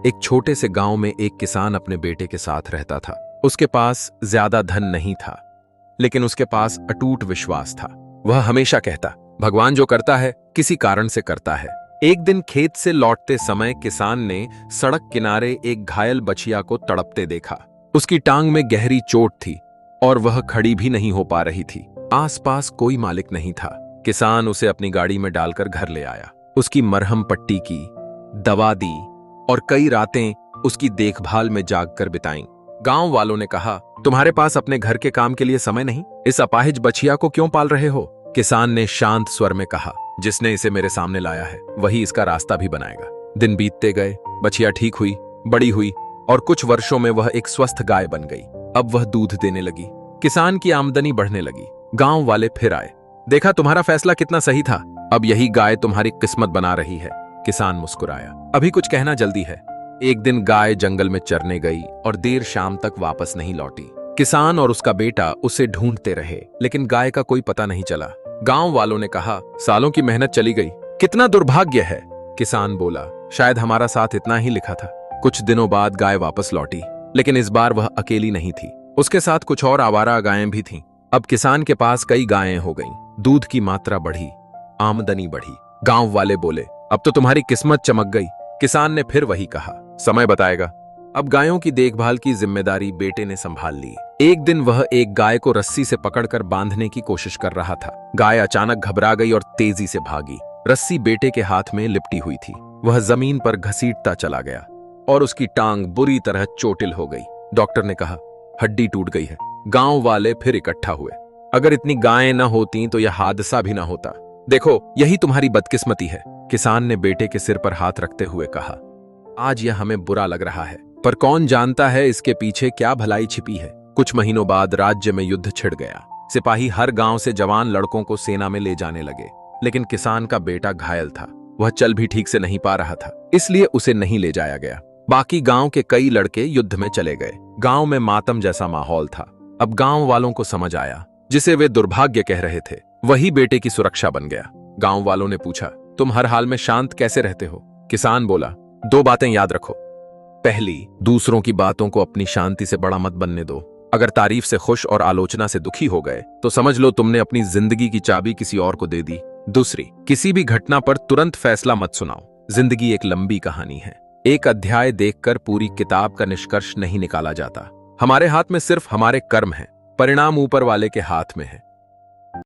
एक छोटे से गांव में एक किसान अपने बेटे के साथ रहता था। उसके पास ज्यादा धन नहीं था, लेकिन उसके पास अटूट विश्वास था। वह हमेशा कहता, भगवान जो करता है किसी कारण से करता है। एक दिन खेत से लौटते समय किसान ने सड़क किनारे एक घायल बछिया को तड़पते देखा। उसकी टांग में गहरी चोट थी और वह खड़ी भी नहीं हो पा रही थी। आसपास कोई मालिक नहीं था। किसान उसे अपनी गाड़ी में डालकर घर ले आया, उसकी मरहम पट्टी की, दवा दी और कई रातें उसकी देखभाल में जागकर बिताईं। गांव वालों ने कहा, तुम्हारे पास अपने घर के काम के लिए समय नहीं? इस अपाहिज बछिया को क्यों पाल रहे हो? किसान ने शांत स्वर में कहा, जिसने इसे मेरे सामने लाया है वही इसका रास्ता भी बनाएगा। दिन बीतते गए, बछिया ठीक हुई, बड़ी हुई और कुछ वर्षों में वह एक स्वस्थ गाय बन गई। अब वह दूध देने लगी, किसान की आमदनी बढ़ने लगी। गांव वाले फिर आए, देखा तुम्हारा फैसला कितना सही था, अब यही गाय तुम्हारी किस्मत बना रही है। किसान मुस्कुराया, अभी कुछ कहना जल्दी है। एक दिन गाय जंगल में चरने गई और देर शाम तक वापस नहीं लौटी। किसान और उसका बेटा उसे ढूंढते रहे, लेकिन गाय का कोई पता नहीं चला। गांव वालों ने कहा, सालों की मेहनत चली गई, कितना दुर्भाग्य है। किसान बोला, शायद हमारा साथ इतना ही लिखा था। कुछ दिनों बाद गाय वापस लौटी, लेकिन इस बार वह अकेली नहीं थी, उसके साथ कुछ और आवारा गायें भी थीं। अब किसान के पास कई गायें हो गईं, दूध की मात्रा बढ़ी, आमदनी बढ़ी। गांव वाले बोले, अब तो तुम्हारी किस्मत चमक गई। किसान ने फिर वही कहा, समय बताएगा। अब गायों की देखभाल की जिम्मेदारी बेटे ने संभाल ली। एक दिन वह एक गाय को रस्सी से पकड़कर बांधने की कोशिश कर रहा था। गाय अचानक घबरा गई और तेजी से भागी। रस्सी बेटे के हाथ में लिपटी हुई थी। वह जमीन पर घसीटता चला गया और उसकी टांग बुरी तरह चोटिल हो गई। डॉक्टर ने कहा, हड्डी टूट गई है। गांव वाले फिर इकट्ठा हुए, अगर इतनी गायें न होती तो यह हादसा भी न होता। देखो, यही तुम्हारी बदकिस्मती है। किसान ने बेटे के सिर पर हाथ रखते हुए कहा, आज यह हमें बुरा लग रहा है, पर कौन जानता है इसके पीछे क्या भलाई छिपी है। कुछ महीनों बाद राज्य में युद्ध छिड़ गया। सिपाही हर गांव से जवान लड़कों को सेना में ले जाने लगे, लेकिन किसान का बेटा घायल था। वह चल भी ठीक से नहीं पा रहा था, इसलिए उसे नहीं ले जाया गया। बाकी गांव के कई लड़के युद्ध में चले गए। गांव में मातम जैसा माहौल था। अब गांव वालों को समझ आया, जिसे वे दुर्भाग्य कह रहे थे वही बेटे की सुरक्षा बन गया। गांव वालों ने पूछा, तुम हर हाल में शांत कैसे रहते हो? किसान बोला, दो बातें याद रखो। पहली, दूसरों की बातों को अपनी शांति से बड़ा मत बनने दो। अगर तारीफ से खुश और आलोचना से दुखी हो गए तो समझ लो तुमने अपनी जिंदगी की चाबी किसी और को दे दी। दूसरी, किसी भी घटना पर तुरंत फैसला मत सुनाओ। जिंदगी एक लंबी कहानी है। एक अध्याय देखकर पूरी किताब का निष्कर्ष नहीं निकाला जाता। हमारे हाथ में सिर्फ हमारे कर्म हैं, परिणाम ऊपर वाले के हाथ में है।